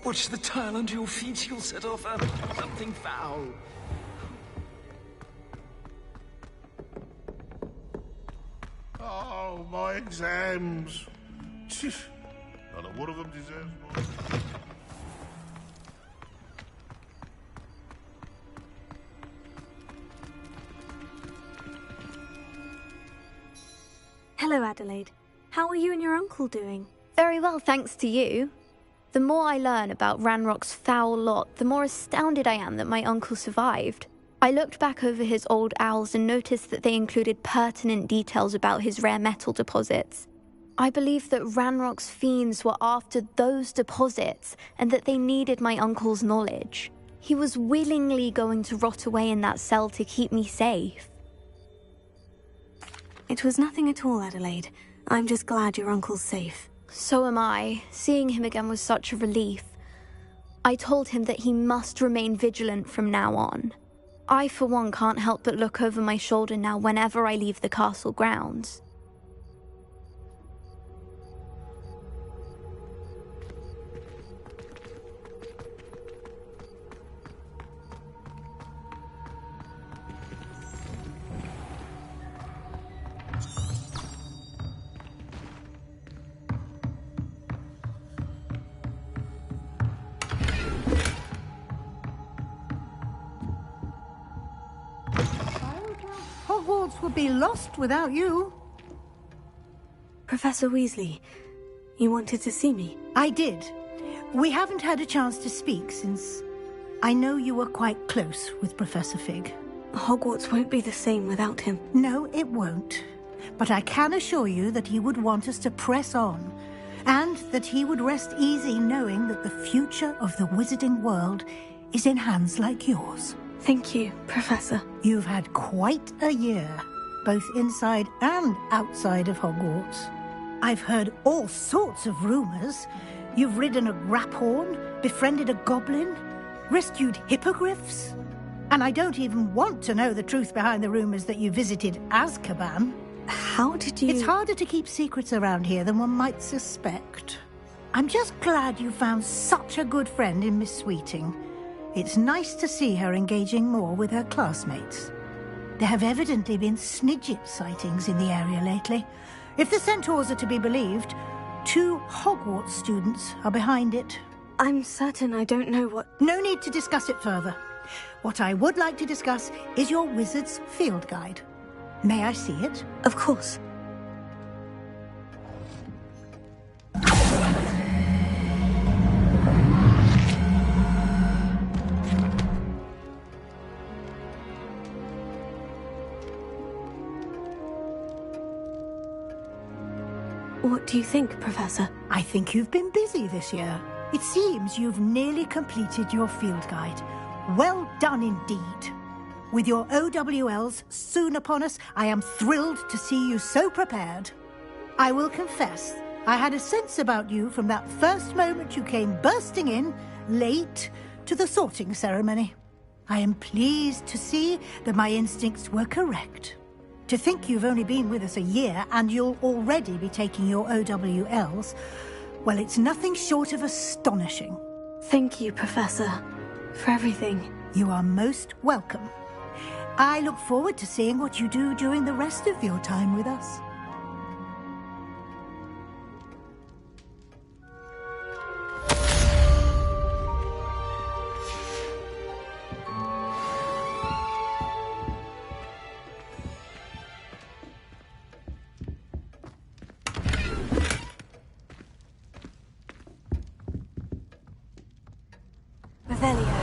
Watch the tile under your feet, you'll set off something foul. Oh, my exams. Not one of them deserves more. Hello, Adelaide. How are you and your uncle doing? Very well, thanks to you. The more I learn about Ranrock's foul lot, the more astounded I am that my uncle survived. I looked back over his old owls and noticed that they included pertinent details about his rare metal deposits. I believe that Ranrock's fiends were after those deposits and that they needed my uncle's knowledge. He was willingly going to rot away in that cell to keep me safe. It was nothing at all, Adelaide. I'm just glad your uncle's safe. So am I. Seeing him again was such a relief. I told him that he must remain vigilant from now on. I, for one, can't help but look over my shoulder now whenever I leave the castle grounds. Hogwarts would be lost without you. Professor Weasley, you wanted to see me? I did. We haven't had a chance to speak since I know you were quite close with Professor Fig. Hogwarts won't be the same without him. No, it won't. But I can assure you that he would want us to press on, and that he would rest easy knowing that the future of the wizarding world is in hands like yours. Thank you, Professor. You've had quite a year, both inside and outside of Hogwarts. I've heard all sorts of rumors. You've ridden a graphorn, befriended a goblin, rescued hippogriffs. And I don't even want to know the truth behind the rumors that you visited Azkaban. How did you... It's harder to keep secrets around here than one might suspect. I'm just glad you found such a good friend in Miss Sweeting. It's nice to see her engaging more with her classmates. There have evidently been Snidget sightings in the area lately. If the centaurs are to be believed, 2 Hogwarts students are behind it. I'm certain I don't know what... No need to discuss it further. What I would like to discuss is your wizard's field guide. May I see it? Of course. What do you think, Professor? I think you've been busy this year. It seems you've nearly completed your field guide. Well done indeed. With your OWLs soon upon us, I am thrilled to see you so prepared. I will confess, I had a sense about you from that first moment you came bursting in, late, to the sorting ceremony. I am pleased to see that my instincts were correct. To think you've only been with us a year and you'll already be taking your OWLs, well, it's nothing short of astonishing. Thank you, Professor, for everything. You are most welcome. I look forward to seeing what you do during the rest of your time with us. Revelio.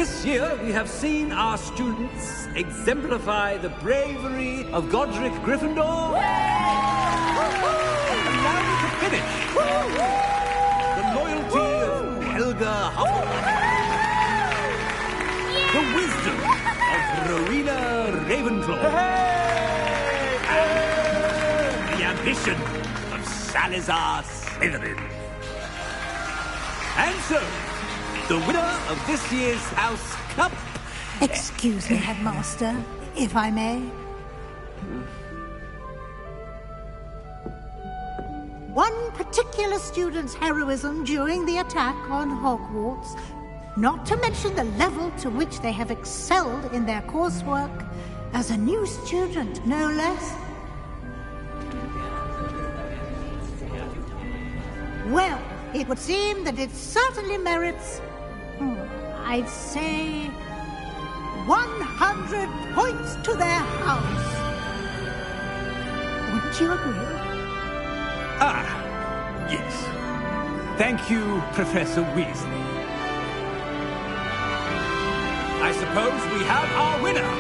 This year, we have seen our students exemplify the bravery of Godric Gryffindor. And now we can finish. The loyalty of Helga Hufflepuff. The wisdom of Rowena Ravenclaw. And the ambition of Salazar Slytherin. And so, the winner of this year's House Cup... Excuse me, Headmaster, if I may. One particular student's heroism during the attack on Hogwarts, not to mention the level to which they have excelled in their coursework, as a new student, no less. Well, it would seem that it certainly merits, I'd say, 100 points to their house. Wouldn't you agree? Ah, yes. Thank you, Professor Weasley. I suppose we have our winner.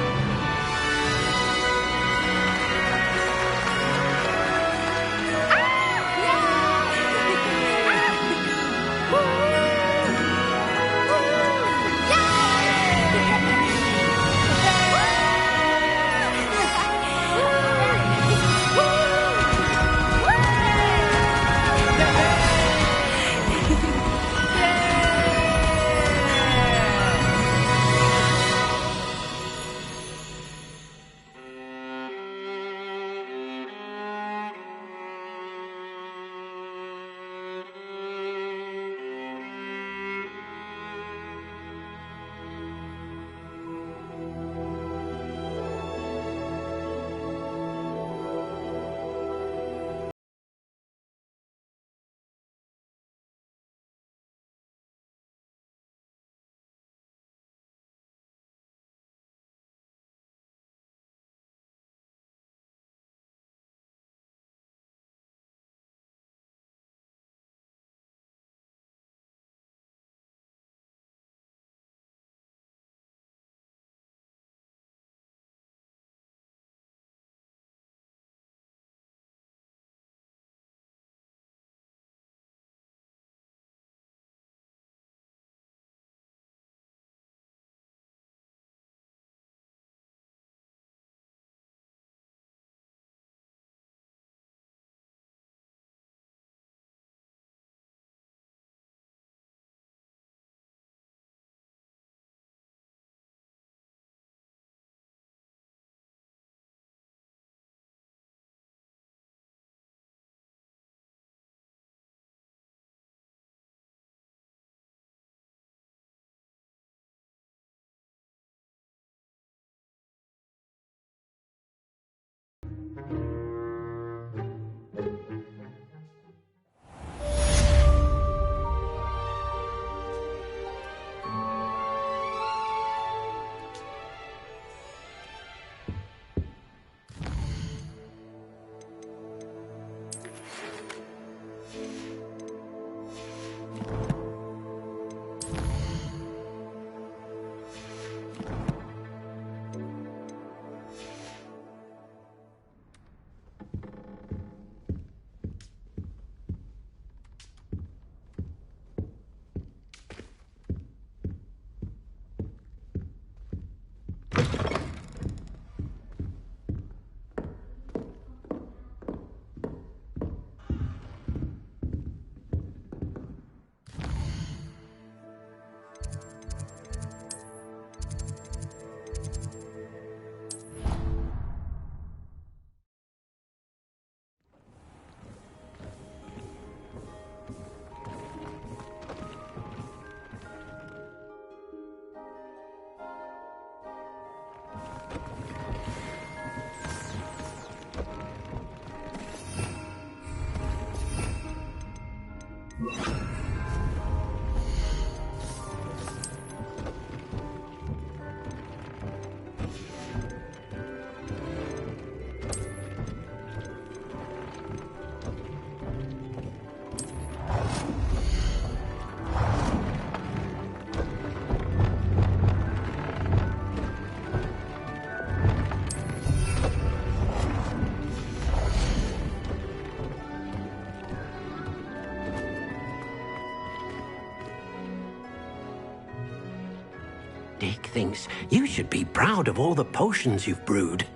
Dick thinks you should be proud of all the potions you've brewed.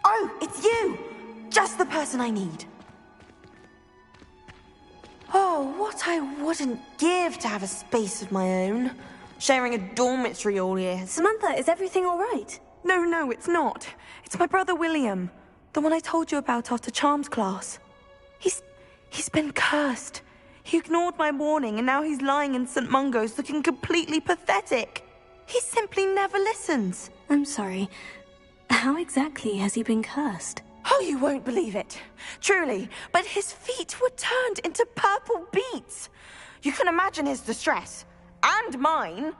Oh, it's you! Just the person I need. Oh, what I wouldn't give to have a space of my own. Sharing a dormitory all year. Samantha, is everything all right? No, it's not. It's my brother William. The one I told you about after Charms class. He's been cursed. He ignored my warning and now he's lying in St. Mungo's looking completely pathetic. He simply never listens. I'm sorry. How exactly has he been cursed? Oh, you won't believe it. Truly, but his feet were turned into purple beets. You can imagine his distress. And mine.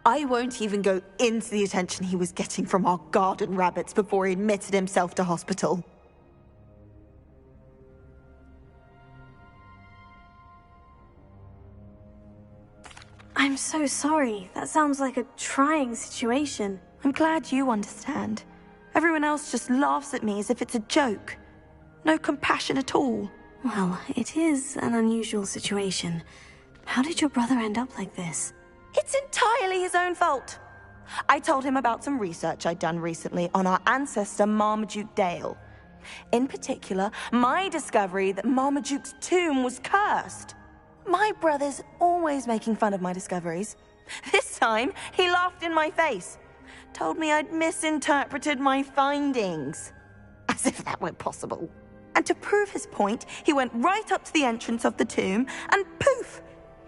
I won't even go into the attention he was getting from our garden rabbits before he admitted himself to hospital. I'm so sorry. That sounds like a trying situation. I'm glad you understand. Everyone else just laughs at me as if it's a joke. No compassion at all. Well, it is an unusual situation. How did your brother end up like this? It's entirely his own fault. I told him about some research I'd done recently on our ancestor Marmaduke Dale. In particular, my discovery that Marmaduke's tomb was cursed. My brother's always making fun of my discoveries. This time, he laughed in my face. Told me I'd misinterpreted my findings. As if that were possible. And to prove his point, he went right up to the entrance of the tomb and poof!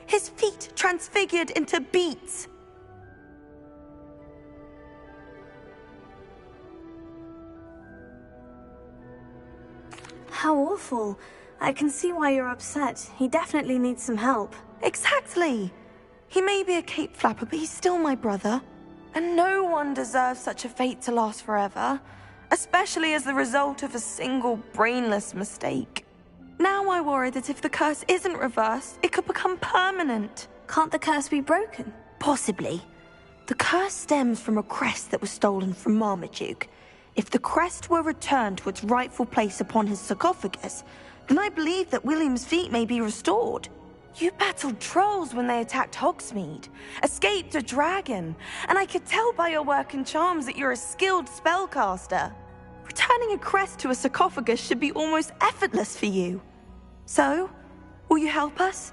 His feet transfigured into beets. How awful. I can see why you're upset. He definitely needs some help. Exactly. He may be a cape flapper, but he's still my brother. And no one deserves such a fate to last forever, especially as the result of a single brainless mistake. Now I worry that if the curse isn't reversed, it could become permanent. Can't the curse be broken? Possibly. The curse stems from a crest that was stolen from Marmaduke. If the crest were returned to its rightful place upon his sarcophagus, then I believe that William's feet may be restored. You battled trolls when they attacked Hogsmeade, escaped a dragon, and I could tell by your work in charms that you're a skilled spellcaster. Returning a crest to a sarcophagus should be almost effortless for you. So, will you help us?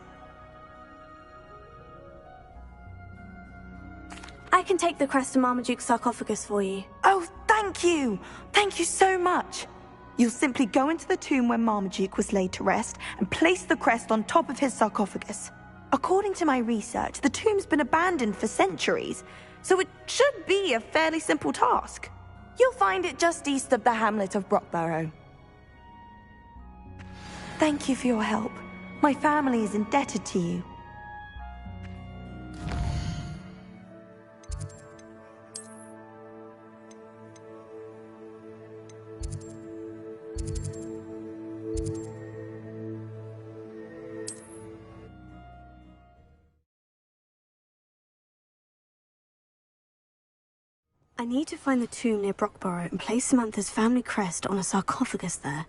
I can take the crest to Marmaduke's sarcophagus for you. Oh, thank you! Thank you so much! You'll simply go into the tomb where Marmaduke was laid to rest and place the crest on top of his sarcophagus. According to my research, the tomb's been abandoned for centuries, so it should be a fairly simple task. You'll find it just east of the hamlet of Brockborough. Thank you for your help. My family is indebted to you. I need to find the tomb near Brockborough and place Samantha's family crest on a sarcophagus there.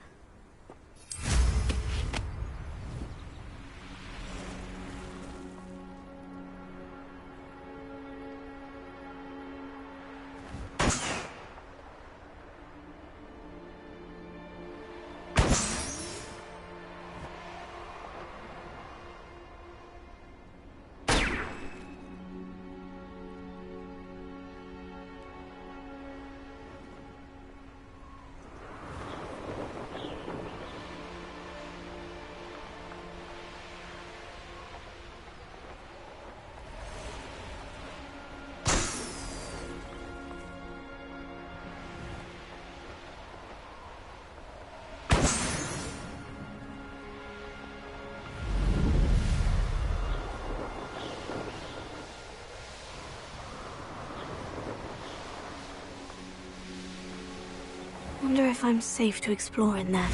wonder if I'm safe to explore in there.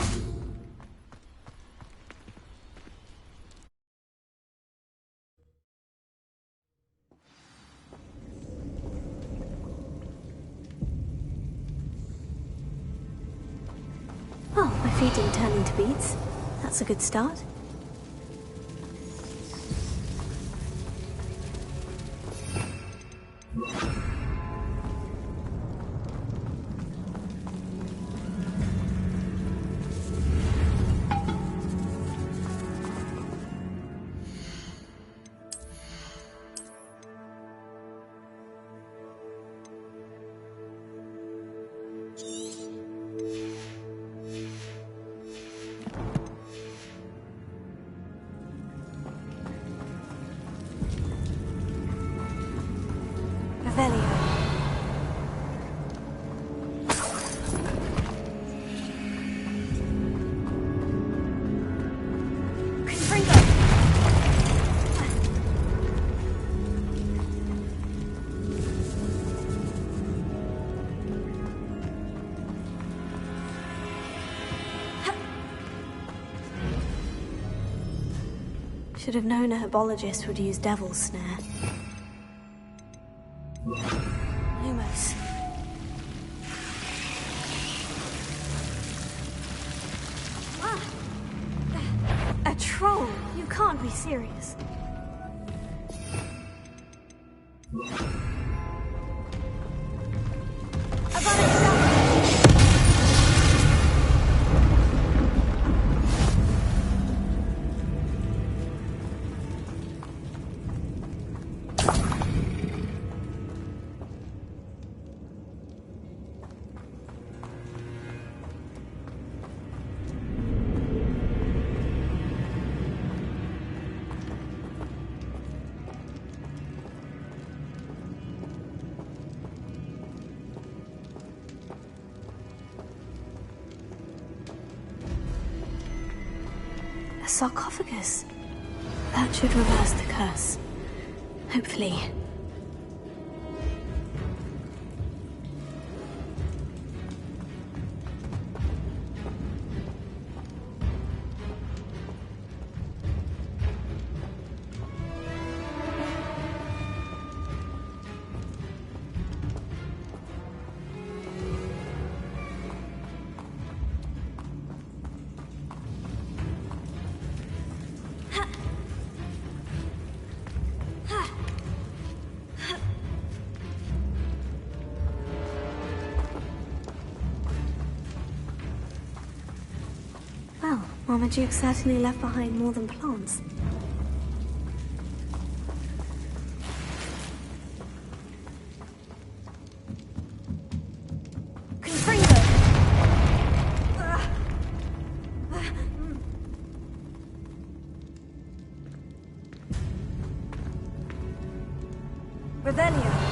Well, my feet didn't turn into beads. That's a good start. Should have known a herbologist would use Devil's Snare. Lumos. A troll! You can't be serious. Sarcophagus. That should reverse the curse. Hopefully. Well, Marmaduke certainly left behind more than plants. Revelio.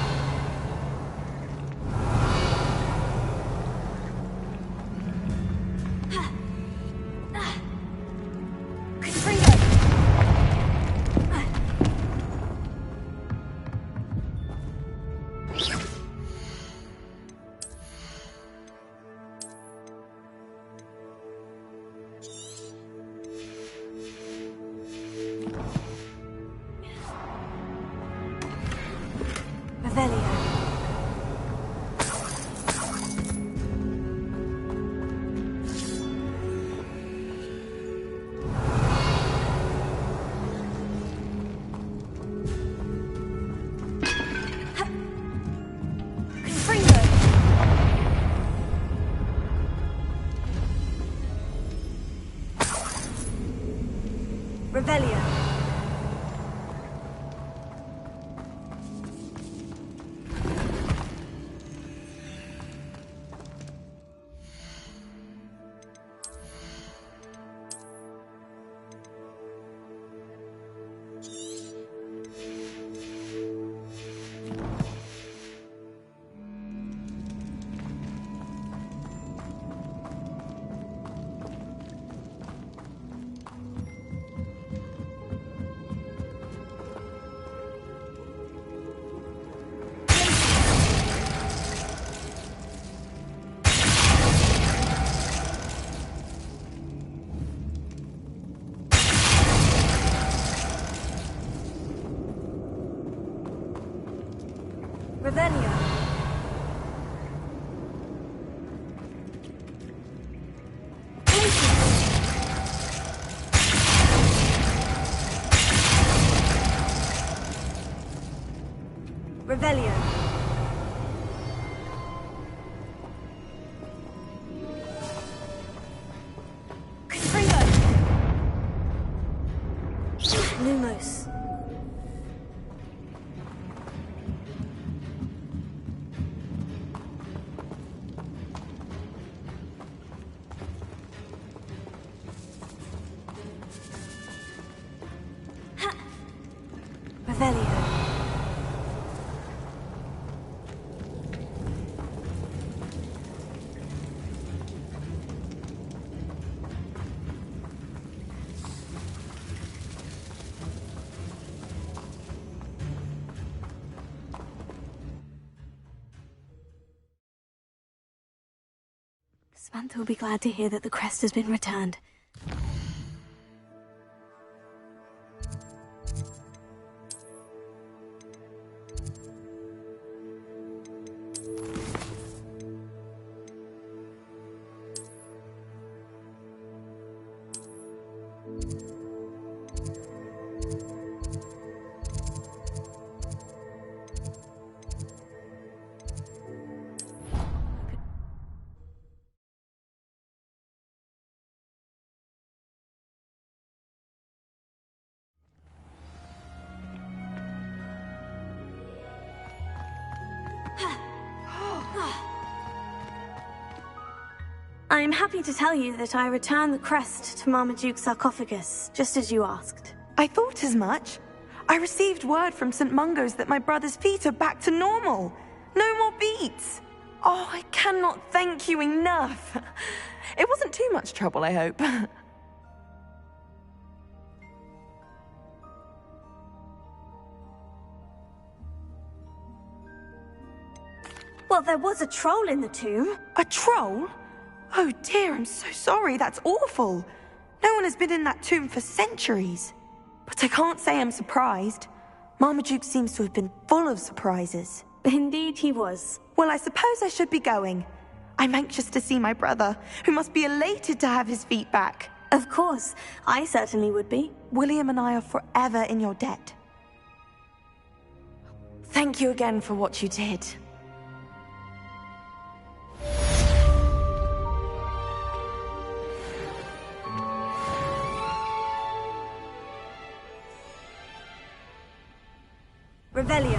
Revelio. Revelio. Confringo. Lumos. Ha. Revelio. Samantha will be glad to hear that the crest has been returned. I am happy to tell you that I returned the crest to Marmaduke's sarcophagus, just as you asked. I thought as much. I received word from St. Mungo's that my brother's feet are back to normal. No more beats. Oh, I cannot thank you enough. It wasn't too much trouble, I hope. Well, there was a troll in the tomb. A troll? Oh dear, I'm so sorry. That's awful. No one has been in that tomb for centuries. But I can't say I'm surprised. Marmaduke seems to have been full of surprises. Indeed he was. Well, I suppose I should be going. I'm anxious to see my brother, who must be elated to have his feet back. Of course, I certainly would be. William and I are forever in your debt. Thank you again for what you did. Revelio.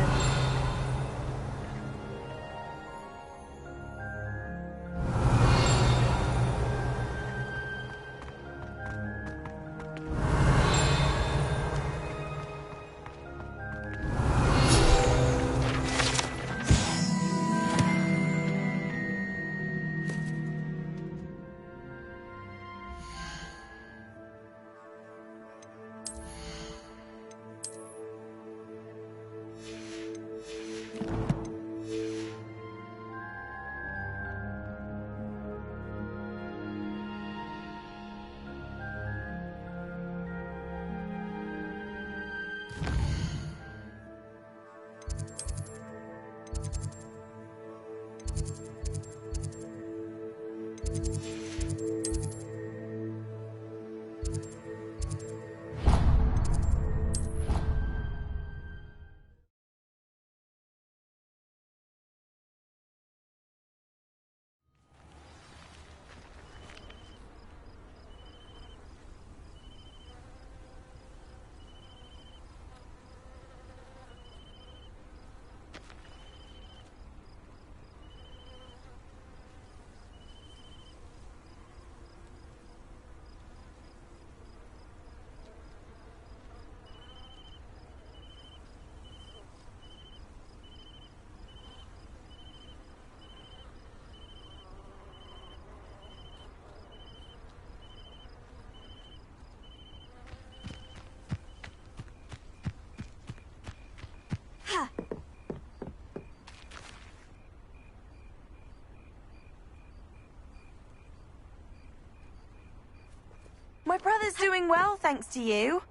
My brother's doing well, thanks to you.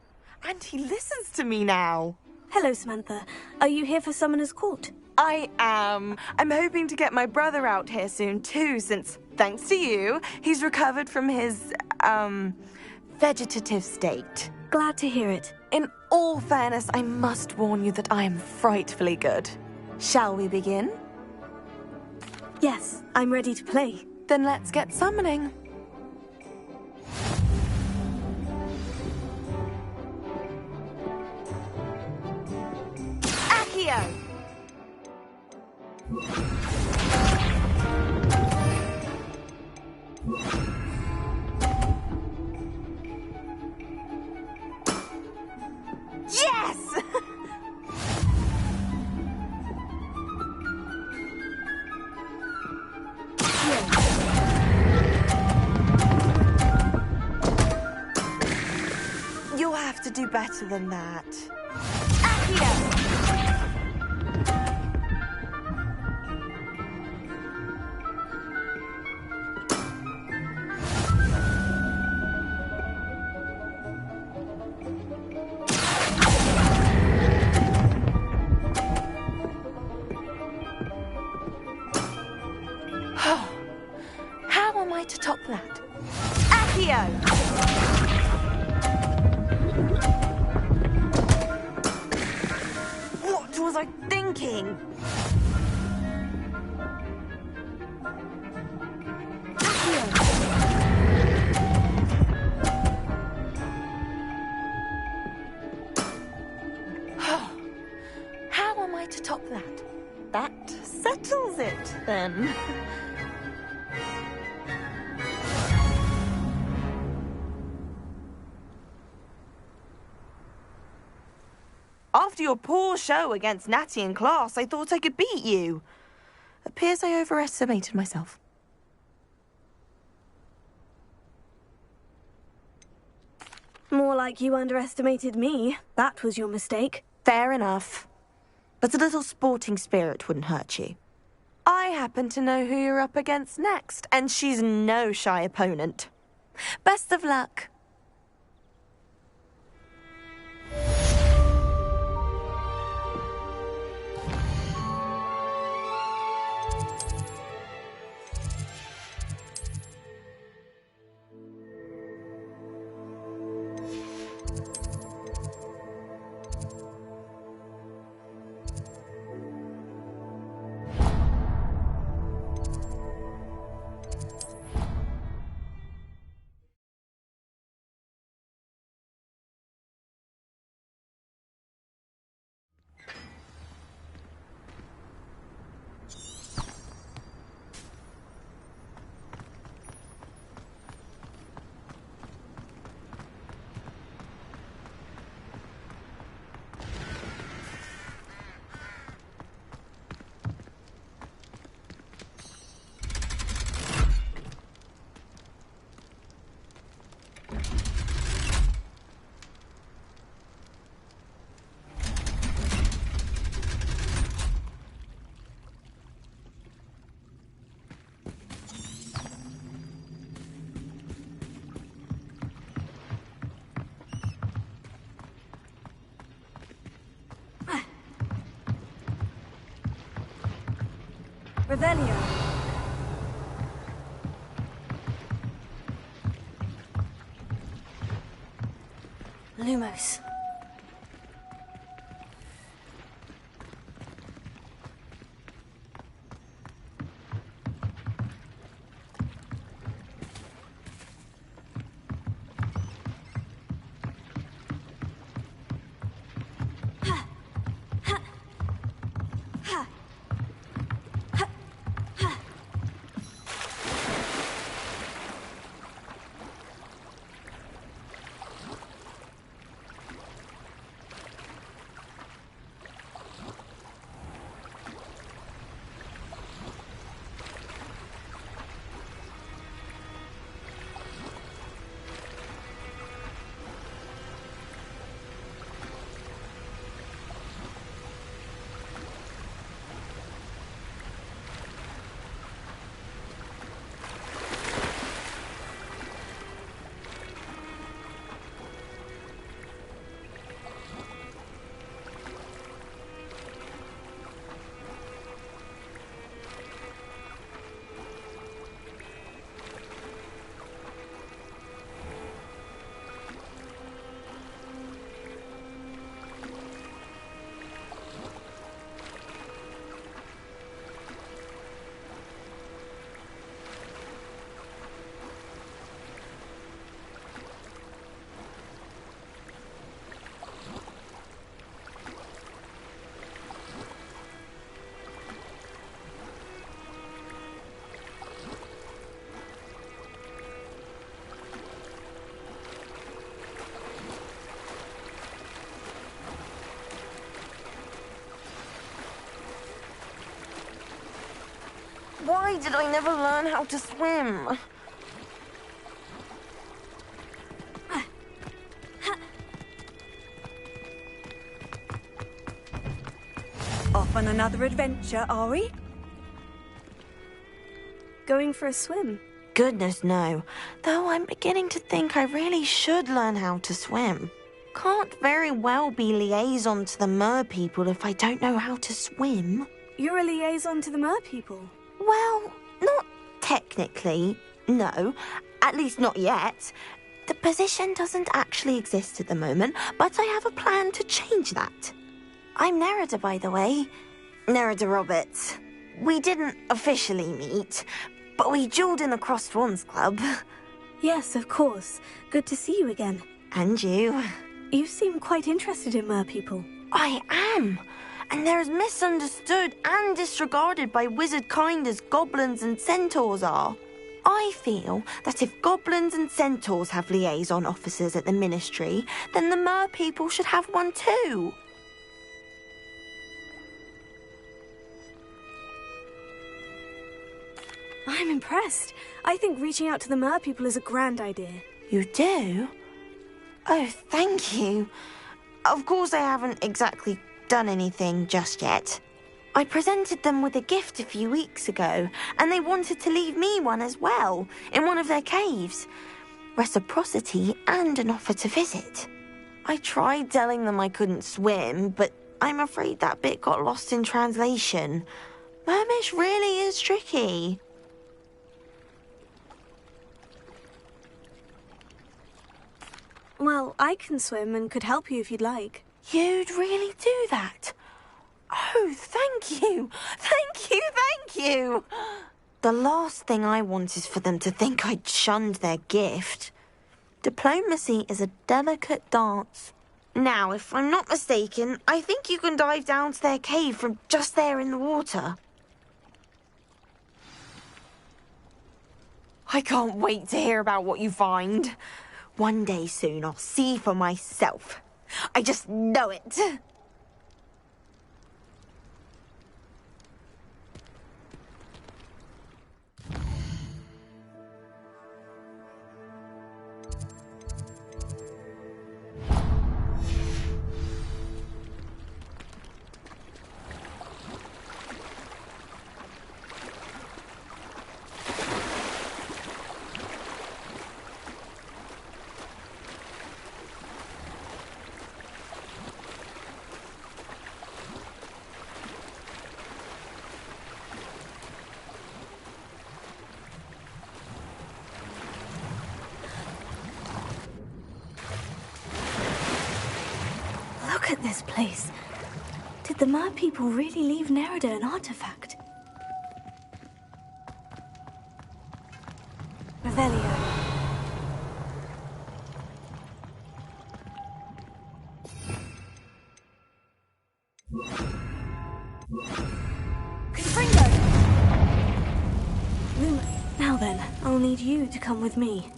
And he listens to me now. Hello, Samantha. Are you here for Summoner's Court? I am. I'm hoping to get my brother out here soon too, since, thanks to you, he's recovered from his, vegetative state. Glad to hear it. In all fairness, I must warn you that I am frightfully good. Shall we begin? Yes, I'm ready to play. Then let's get summoning. Accio! Yes! You'll have to do better than that. Accio! How am I to top that? Accio! What was I thinking? How am I to top that? That settles it, then. After your poor show against Natty in class, I thought I could beat you. Appears I overestimated myself. More like you underestimated me. That was your mistake. Fair enough. But a little sporting spirit wouldn't hurt you. I happen to know who you're up against next, and she's no shy opponent. Best of luck. Revelio. Lumos. Why did I never learn how to swim? Off on another adventure, are we? Going for a swim? Goodness, no. Though I'm beginning to think I really should learn how to swim. Can't very well be liaison to the mer people if I don't know how to swim. You're a liaison to the mer people? Well, not technically, no. At least not yet. The position doesn't actually exist at the moment, but I have a plan to change that. I'm Nerida, by the way. Nerida Roberts. We didn't officially meet, but we duelled in the Crossed Swans Club. Yes, of course. Good to see you again. And you. You seem quite interested in mer people. I am. And they're as misunderstood and disregarded by wizard kind as goblins and centaurs are. I feel that if goblins and centaurs have liaison officers at the ministry, then the mer people should have one too. I'm impressed. I think reaching out to the mer people is a grand idea. You do? Oh, thank you. Of course I haven't exactly done anything just yet. I presented them with a gift a few weeks ago, and they wanted to leave me one as well, in one of their caves. Reciprocity and an offer to visit. I tried telling them I couldn't swim, but I'm afraid that bit got lost in translation. Mermish really is tricky. Well, I can swim and could help you if you'd like. You'd really do that? Oh, thank you! Thank you, thank you! The last thing I want is for them to think I'd shunned their gift. Diplomacy is a delicate dance. Now, if I'm not mistaken, I think you can dive down to their cave from just there in the water. I can't wait to hear about what you find. One day soon I'll see for myself. I just know it. Look at this place. Did the mer people really leave Nerida an artifact? Revelio. Luma, now then, I'll need you to come with me.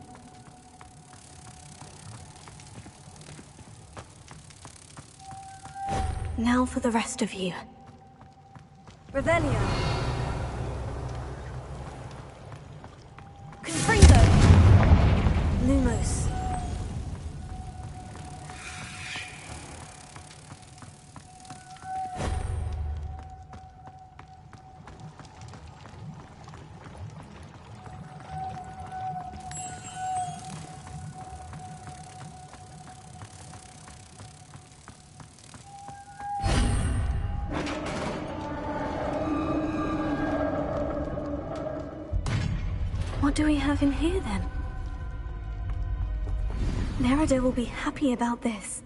Now for the rest of you. Revelio. Confringo. Lumos. What do we have in here, then? Nerida will be happy about this.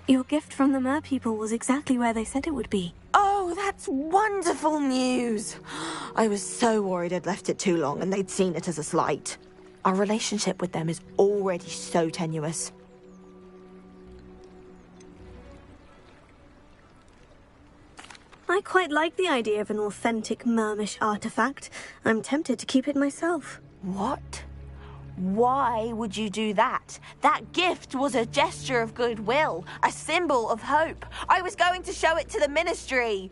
Your gift from the Mer people was exactly where they said it would be. Oh, that's wonderful news! I was so worried I'd left it too long and they'd seen it as a slight. Our relationship with them is already so tenuous. I quite like the idea of an authentic Mermish artifact. I'm tempted to keep it myself. What? Why would you do that? That gift was a gesture of goodwill, a symbol of hope. I was going to show it to the Ministry.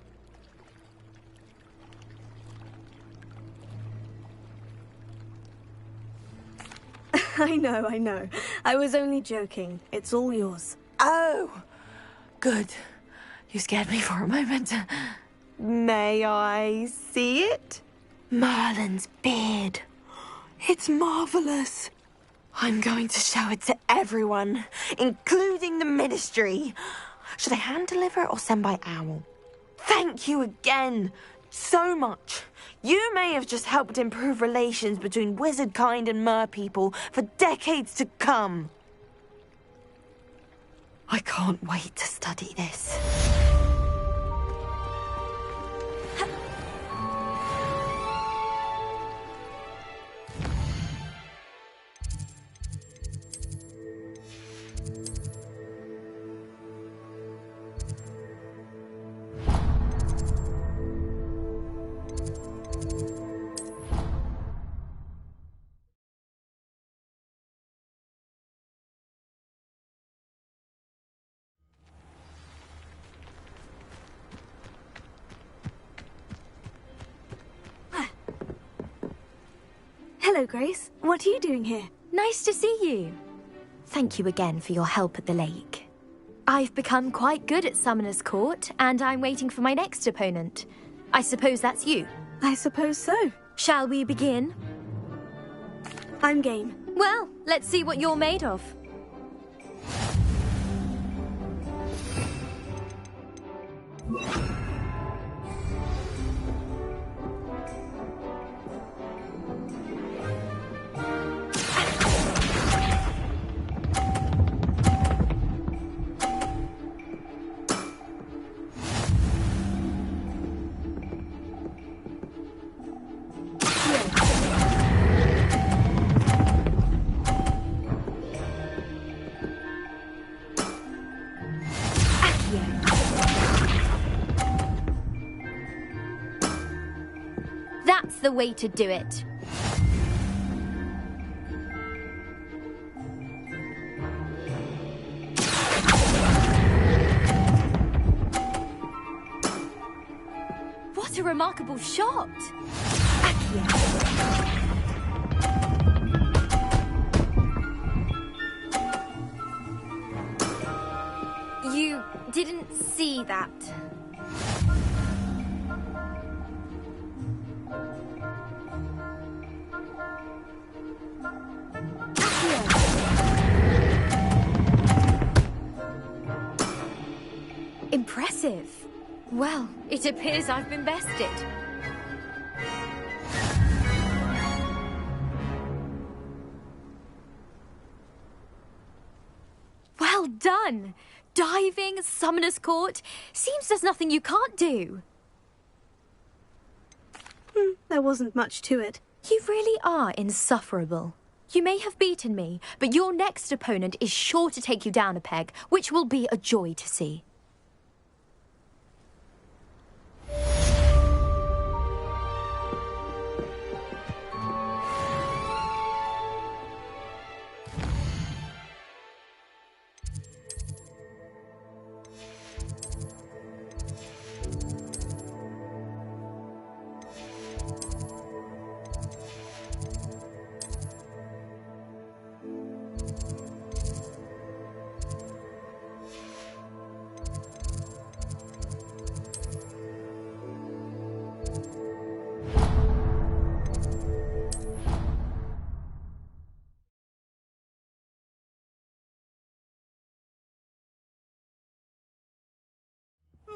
I know. I was only joking. It's all yours. Oh, good. You scared me for a moment. May I see it? Merlin's beard. It's marvelous. I'm going to show it to everyone, including the Ministry. Should I hand deliver it or send by owl? Thank you again so much. You may have just helped improve relations between wizard kind and mer people for decades to come. I can't wait to study this. Hello, Grace. What are you doing here? Nice to see you. Thank you again for your help at the lake. I've become quite good at Summoner's Court, and I'm waiting for my next opponent. I suppose that's you. I suppose so. Shall we begin? I'm game. Well, let's see what you're made of. That's the way to do it. What a remarkable shot! You didn't see that. Impressive. Well, it appears I've been bested. Well done! Diving, Summoner's Court. Seems there's nothing you can't do. There wasn't much to it. You really are insufferable. You may have beaten me, but your next opponent is sure to take you down a peg, which will be a joy to see.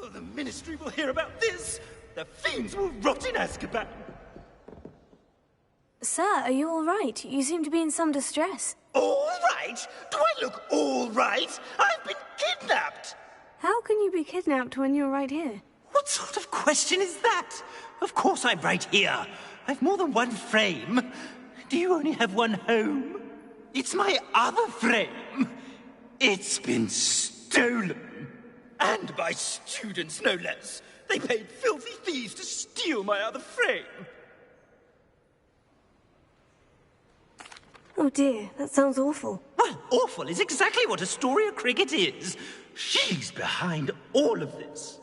Oh, the Ministry will hear about this! The fiends will rot in Azkaban! Sir, are you all right? You seem to be in some distress. All right? Do I look all right? I've been kidnapped! How can you be kidnapped when you're right here? What sort of question is that? Of course I'm right here. I've more than one frame. Do you only have one home? It's my other frame. It's been stolen. And by students, no less. They paid filthy thieves to steal my other frame. Oh dear, that sounds awful. Well, awful is exactly what Astoria Cricket is. She's behind all of this.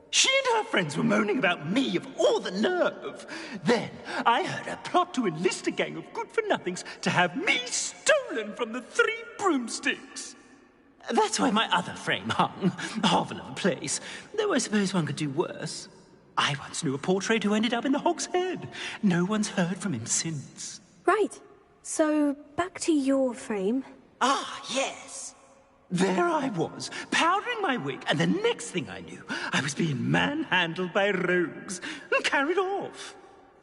She and her friends were moaning about me, of all the nerve. Then I heard a plot to enlist a gang of good-for-nothings to have me stolen from the Three Broomsticks. That's why my other frame hung. A hovel of a place. Though I suppose one could do worse. I once knew a portrait who ended up in the Hog's Head. No one's heard from him since. Right. So, back to your frame. Ah, yes. There I was, powdering my wig, and the next thing I knew, I was being manhandled by rogues and carried off.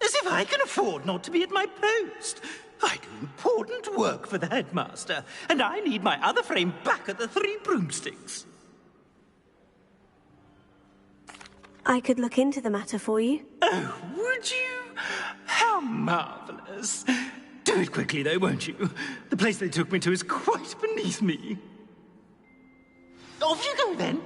As if I can afford not to be at my post. I do important work for the headmaster, and I need my other frame back at the Three Broomsticks. I could look into the matter for you. Oh, would you? How marvelous. Do it quickly, though, won't you? The place they took me to is quite beneath me. Off you go, then.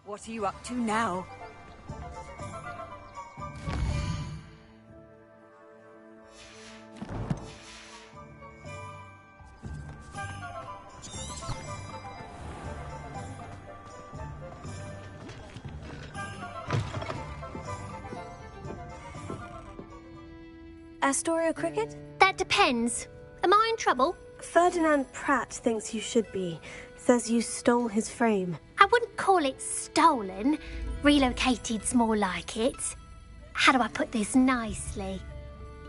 What are you up to now? Astoria Cricket? That depends. Am I in trouble? Ferdinand Pratt thinks you should be. Says you stole his frame. I wouldn't call it stolen. Relocated's more like it. How do I put this nicely?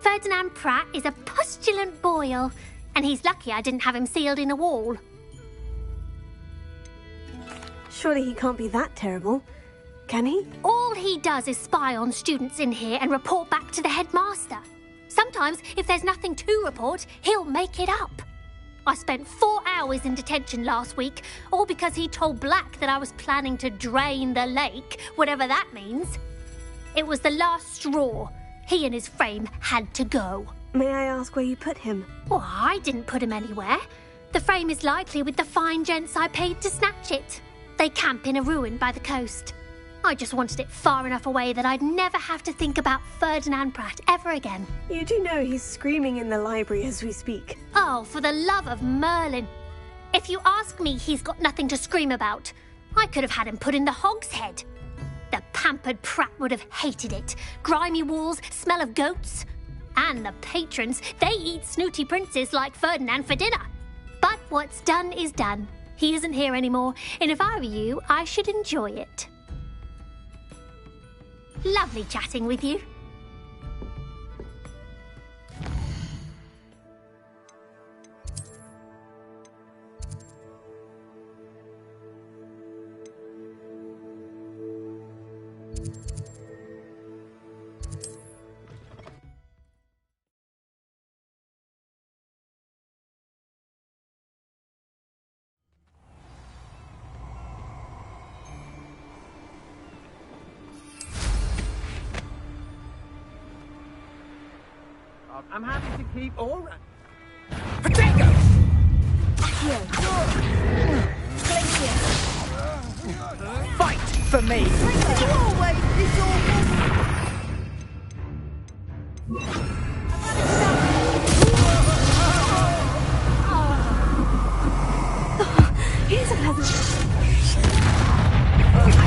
Ferdinand Pratt is a postulant boil, and he's lucky I didn't have him sealed in a wall. Surely he can't be that terrible, can he? All he does is spy on students in here and report back to the headmaster. Sometimes, if there's nothing to report, he'll make it up. I spent 4 hours in detention last week, all because he told Black that I was planning to drain the lake, whatever that means. It was the last straw. He and his frame had to go. May I ask where you put him? Well, I didn't put him anywhere. The frame is likely with the fine gents I paid to snatch it. They camp in a ruin by the coast. I just wanted it far enough away that I'd never have to think about Ferdinand Pratt ever again. You do know he's screaming in the library as we speak. Oh, for the love of Merlin. If you ask me, he's got nothing to scream about. I could have had him put in the Hog's Head. The pampered Pratt would have hated it. Grimy walls, smell of goats. And the patrons, they eat snooty princes like Ferdinand for dinner. But what's done is done. He isn't here anymore, and if I were you, I should enjoy it. Lovely chatting with you. I'm happy to keep all right. Potatoes! Fight for me! Here's a peasant.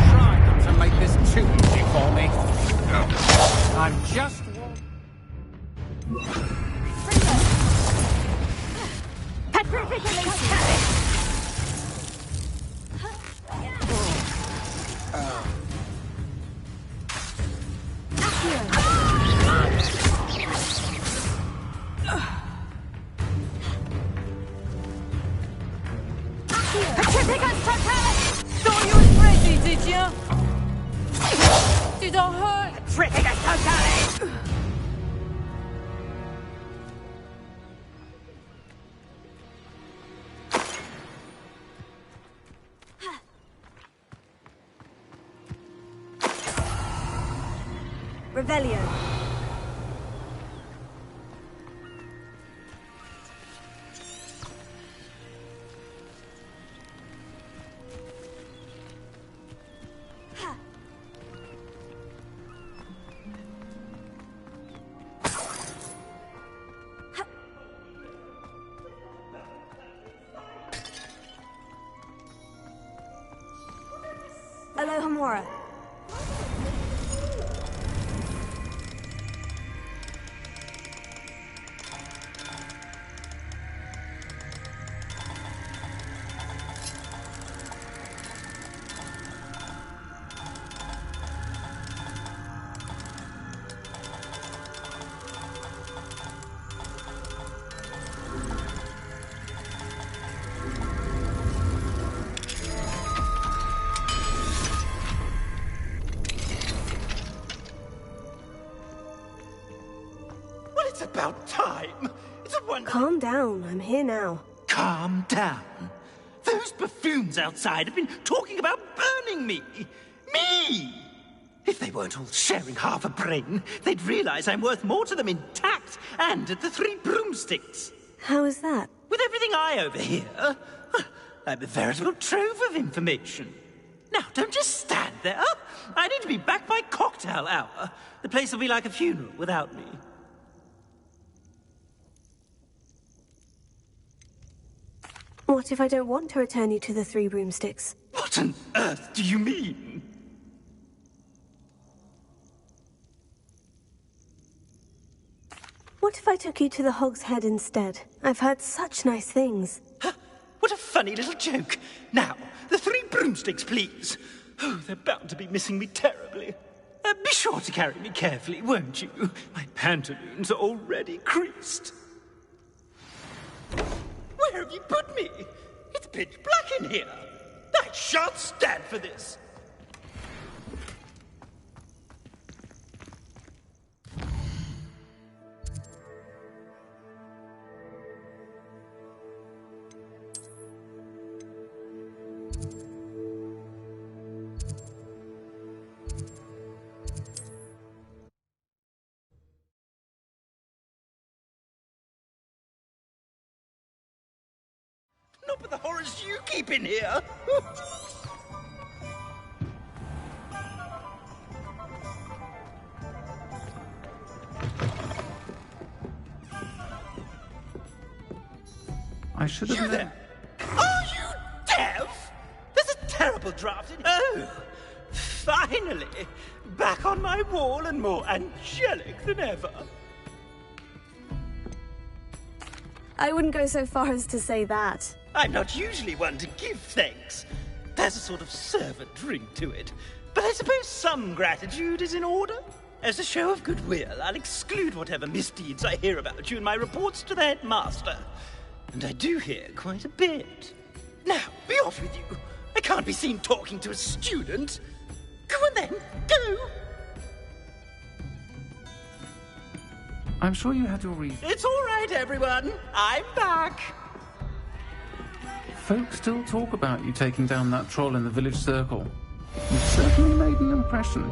Try not to make this too easy for me. I'm just... Critical totality! Thought you was crazy, did you? Did I hurt? Critical totality! Revelio. Alohomora. It's about time. It's a wonder. Calm down. I'm here now. Calm down. Those buffoons outside have been talking about burning me. Me! If they weren't all sharing half a brain, they'd realize I'm worth more to them intact and at the Three Broomsticks. How is that? With everything I overhear, I'm a veritable trove of information. Now, don't just stand there. I need to be back by cocktail hour. The place will be like a funeral without me. What if I don't want to return you to the Three Broomsticks? What on earth do you mean? What if I took you to the Hog's Head instead? I've heard such nice things. What a funny little joke. Now, the Three Broomsticks, please. Oh, they're bound to be missing me terribly. Be sure to carry me carefully, won't you? My pantaloons are already creased. Where have you put me? It's pitch black in here. I shan't stand for this. Not with the horrors you keep in here. I should have... You there? Are you deaf? There's a terrible draft in... Oh! Finally! Back on my wall and more angelic than ever. I wouldn't go so far as to say that. I'm not usually one to give thanks. There's a sort of servant ring to it. But I suppose some gratitude is in order. As a show of goodwill, I'll exclude whatever misdeeds I hear about you in my reports to the headmaster. And I do hear quite a bit. Now, be off with you. I can't be seen talking to a student. Go on then, go! I'm sure you had your reason. It's all right, everyone. I'm back. Folks still talk about you taking down that troll in the village circle. You certainly made an impression.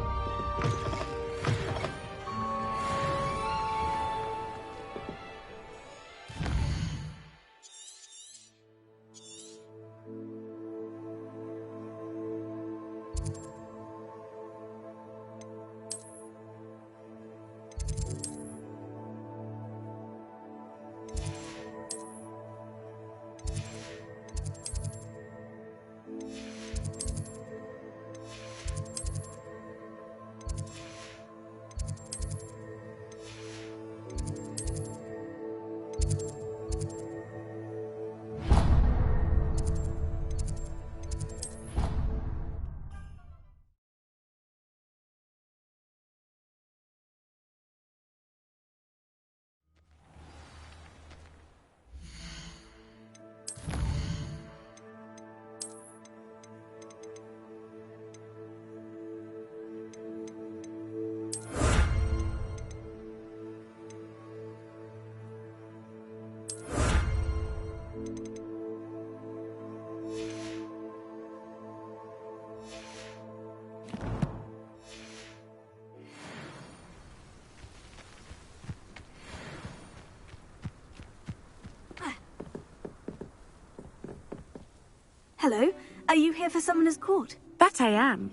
Hello. Are you here for Summoner's Court? That I am.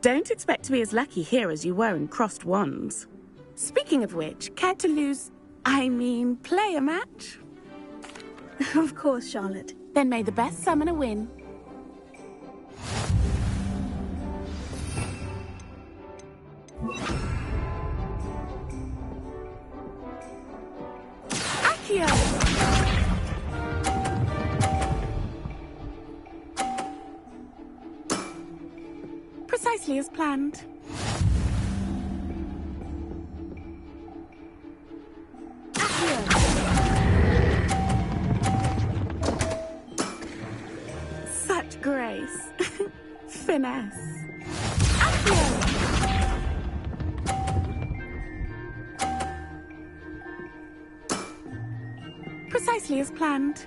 Don't expect to be as lucky here as you were in Crossed Wands. Speaking of which, care to play a match? Of course, Charlotte. Then may the best summoner win. Accio! Precisely as planned. Such grace. Finesse. Accio! Precisely as planned.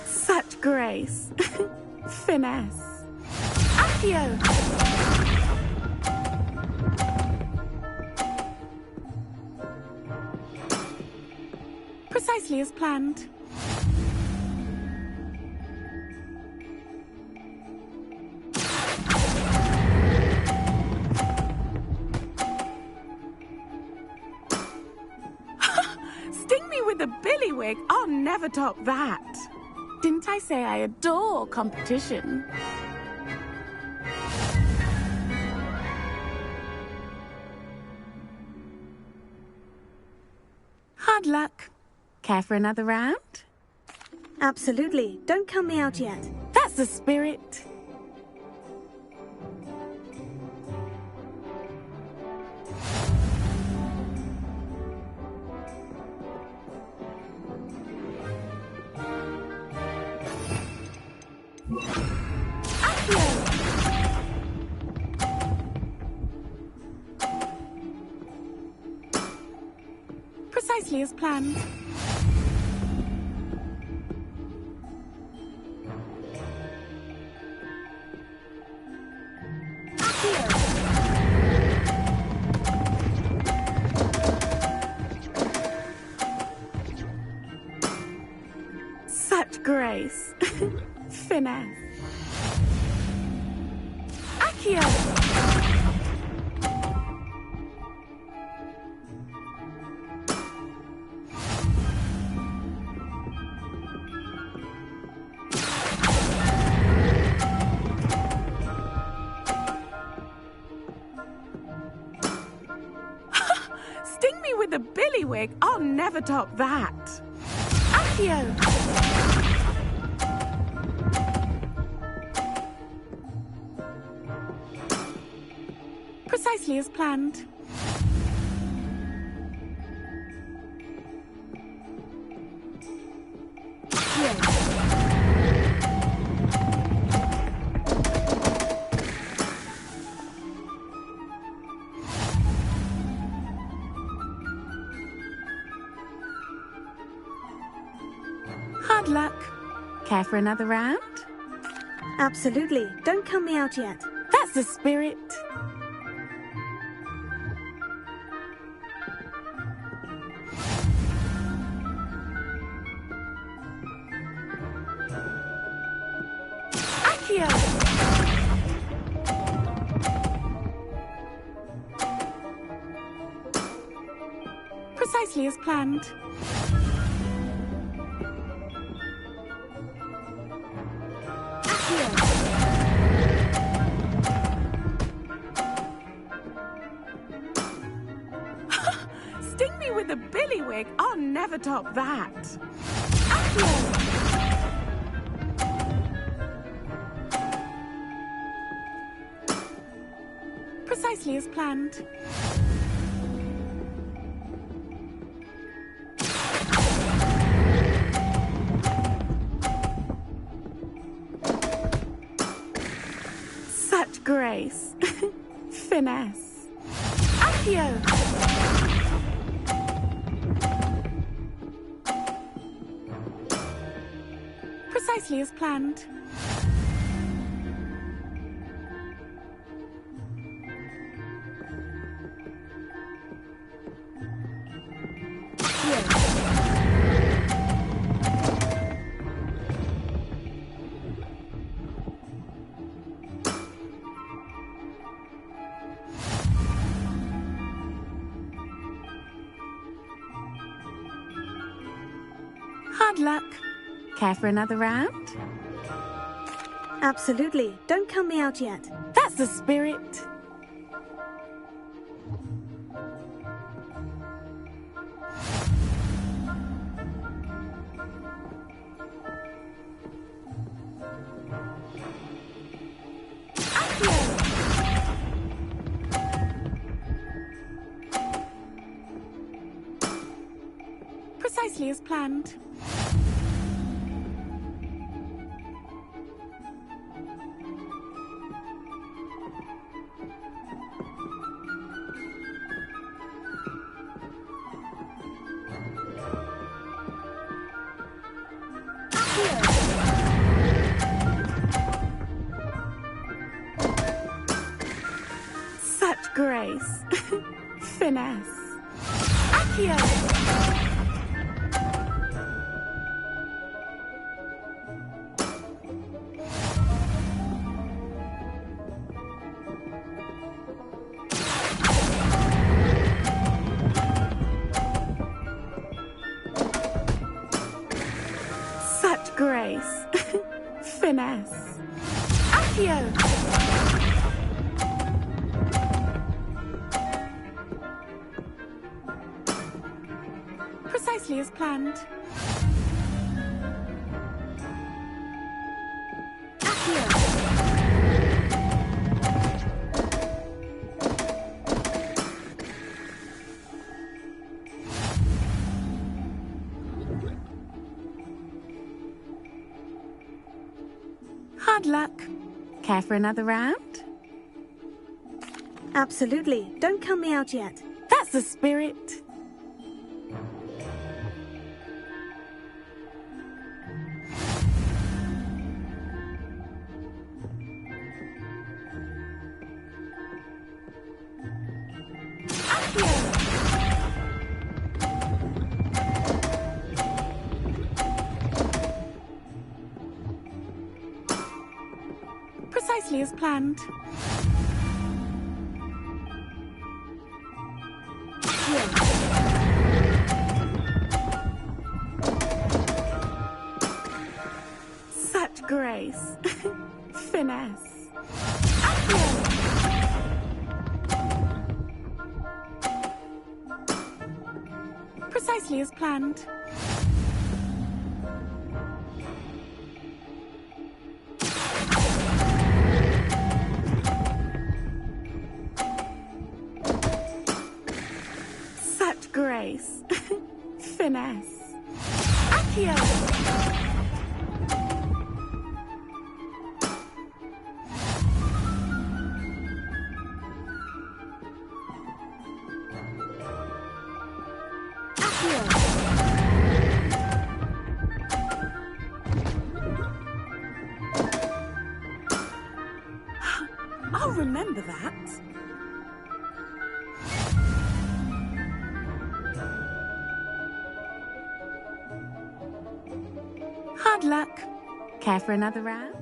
Such grace. Finesse. Accio! Precisely as planned. Sting me with a billywig? I'll never top that. Didn't I say I adore competition? Hard luck. Care for another round? Absolutely. Don't count me out yet. That's the spirit. Precisely as planned. Such grace. Finesse. Accio! Sting me with a billywig? I'll never top that. Accio! Precisely as planned. Hard luck. Care for another round? Absolutely. Don't count me out yet. That's the spirit. Accio! Precisely as planned. Sting me with a billywig? I'll never top that. Accio! Precisely as planned. Such grace. Finesse. Accio! Precisely as planned. Hard luck. Care for another round? Absolutely. Don't count me out yet. That's the spirit. Precisely as planned. Such grace. Finesse. Accio! Such grace. Finesse. Accio! Precisely as planned. Hard luck. Care for another round? Absolutely. Don't count me out yet. That's the spirit. Precisely as planned. Such grace. Finesse. Precisely as planned. Such grace. Finesse. Accio! I'll remember that. Hard luck. Care for another round?